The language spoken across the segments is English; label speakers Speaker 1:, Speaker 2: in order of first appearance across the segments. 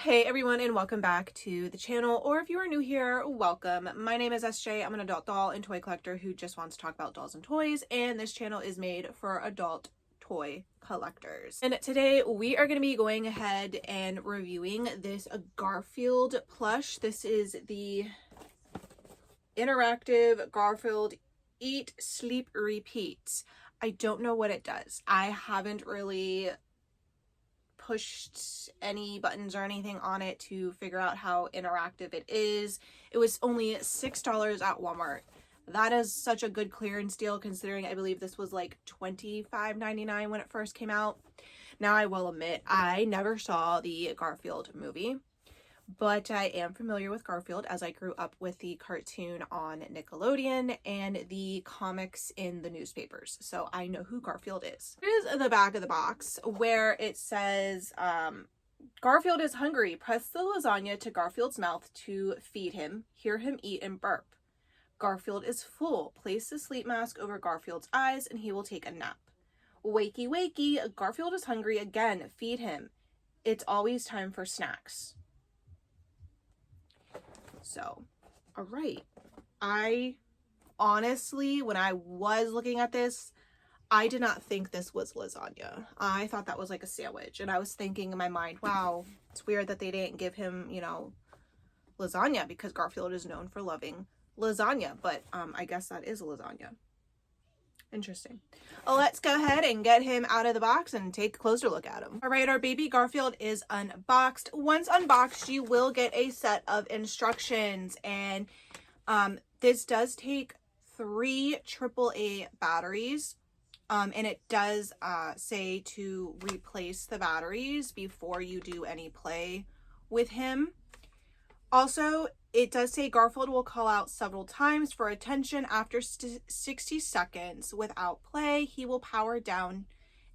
Speaker 1: Hey everyone, and welcome back to the channel, or if you are new here, welcome. My name is SJ. I'm an adult doll and toy collector who just wants to talk about dolls and toys, and this channel is made for adult toy collectors. And today we are going to be going ahead and reviewing this Garfield plush. This is the interactive Garfield Eat, Sleep, Repeat. I don't know what it does. I haven't really pushed any buttons or anything on it to figure out how interactive it is. It was only $6 at Walmart. That is such a good clearance deal considering I believe this was like $25.99 when it first came out. Now I will admit I never saw the Garfield movie, but I am familiar with Garfield as I grew up with the cartoon on Nickelodeon and the comics in the newspapers. So I know who Garfield is. Here's the back of the box where it says, Garfield is hungry. Press the lasagna to Garfield's mouth to feed him. Hear him eat and burp. Garfield is full. Place the sleep mask over Garfield's eyes and he will take a nap. Wakey, wakey. Garfield is hungry again. Feed him. It's always time for snacks. So, all right. I honestly, when I was looking at this, I did not think this was lasagna. I thought that was like a sandwich. And I was thinking in my mind, wow, it's weird that they didn't give him, lasagna because Garfield is known for loving lasagna. But I guess that is lasagna. Interesting. Well, let's go ahead and get him out of the box and take a closer look at him. All right, our baby Garfield is unboxed. Once unboxed, you will get a set of instructions, and this does take 3 AAA batteries, and it does say to replace the batteries before you do any play with him. Also, it does say Garfield will call out several times for attention. After 60 seconds without play, he will power down.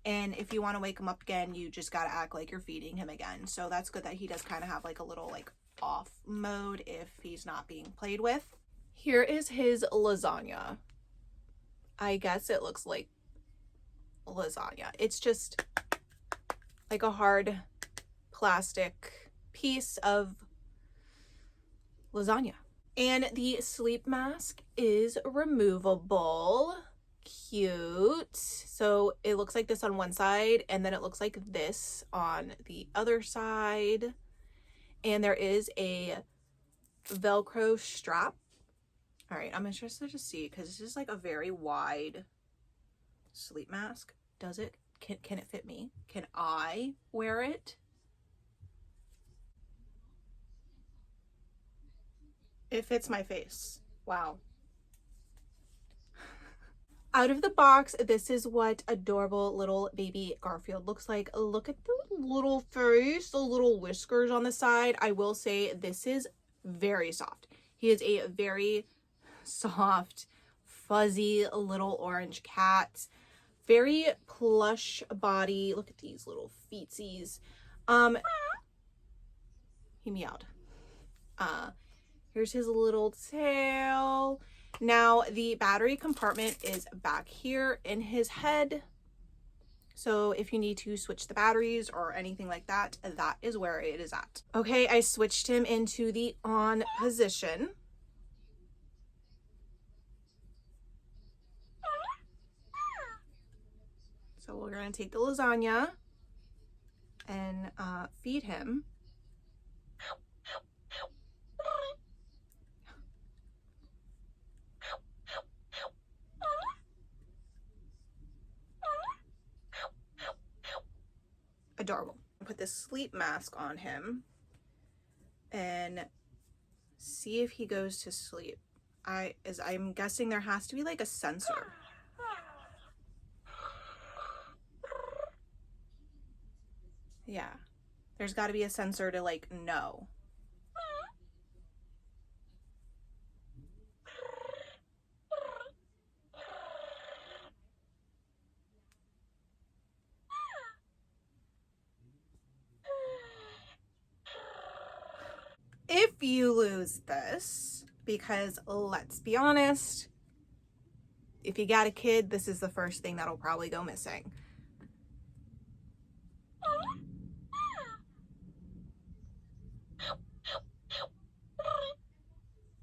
Speaker 1: And if you want to wake him up again, you just got to act like you're feeding him again. So that's good that he does kind of have like a little like off mode if he's not being played with. Here is his lasagna. I guess it looks like lasagna. It's just like a hard plastic piece of lasagna. And the sleep mask is removable. Cute. So it looks like this on one side and then it looks like this on the other side. And there is a Velcro strap. All right, I'm interested to see because this is like a very wide sleep mask. Does it, can it fit me? Can I wear it? It fits my face. Wow. Out of the box, this is what adorable little baby Garfield looks like. Look at the little face, the little whiskers on the side. I will say this is very soft. He is a very soft, fuzzy little orange cat. Very plush body. Look at these little feetsies. He meowed. Here's his little tail. Now, the battery compartment is back here in his head. So if you need to switch the batteries or anything like that, that is where it is at. Okay, I switched him into the on position. So we're going to take the lasagna and feed him. Adorable. Put this sleep mask on him and see if he goes to sleep. I'm guessing there has to be like a sensor. Yeah, there's got to be a sensor to like know. If you lose this, because let's be honest, if you got a kid, this is the first thing that'll probably go missing.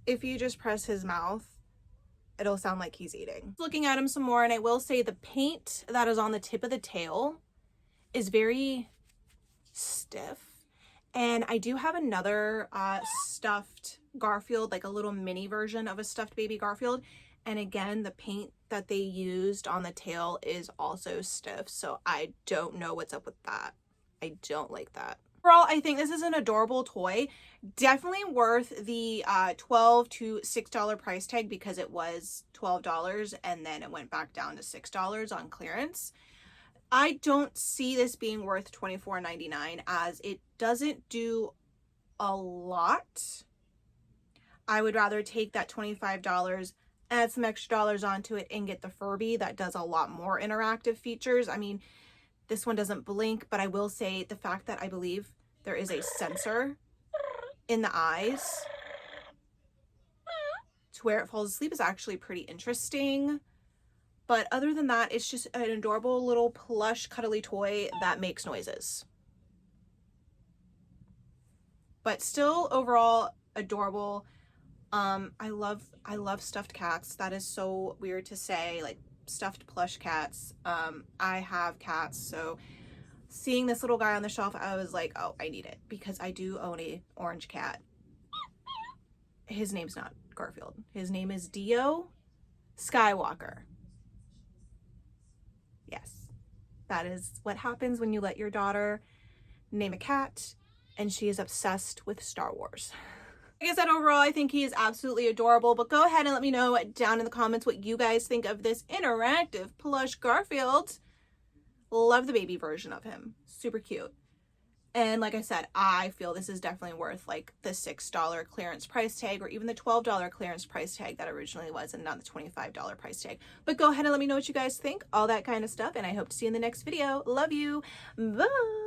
Speaker 1: if you just press his mouth, it'll sound like he's eating. Looking at him some more, and I will say the paint that is on the tip of the tail is very stiff. And I do have another stuffed Garfield, like a little mini version of a stuffed baby Garfield. And again, the paint that they used on the tail is also stiff. So I don't know what's up with that. I don't like that. Overall, I think this is an adorable toy. Definitely worth the $12 to $6 price tag, because it was $12 and then it went back down to $6 on clearance. I don't see this being worth $24.99 as it doesn't do a lot. I would rather take that $25, add some extra dollars onto it, and get the Furby that does a lot more interactive features. I mean, this one doesn't blink, but I will say the fact that I believe there is a sensor in the eyes to where it falls asleep is actually pretty interesting. But other than that, it's just an adorable little plush cuddly toy that makes noises. But still overall adorable. I love stuffed cats. That is so weird to say, like stuffed plush cats. I have cats, so seeing this little guy on the shelf, I was like, oh, I need it, because I do own a orange cat. His name's not Garfield. His name is Dio Skywalker. Yes, that is what happens when you let your daughter name a cat, and she is obsessed with Star Wars. Like I said, overall, I think he is absolutely adorable, but go ahead and let me know down in the comments what you guys think of this interactive plush Garfield. Love the baby version of him. Super cute. And like I said, I feel this is definitely worth like the $6 clearance price tag, or even the $12 clearance price tag that originally was, and not the $25 price tag. But go ahead and let me know what you guys think, all that kind of stuff, and I hope to see you in the next video. Love you. Bye.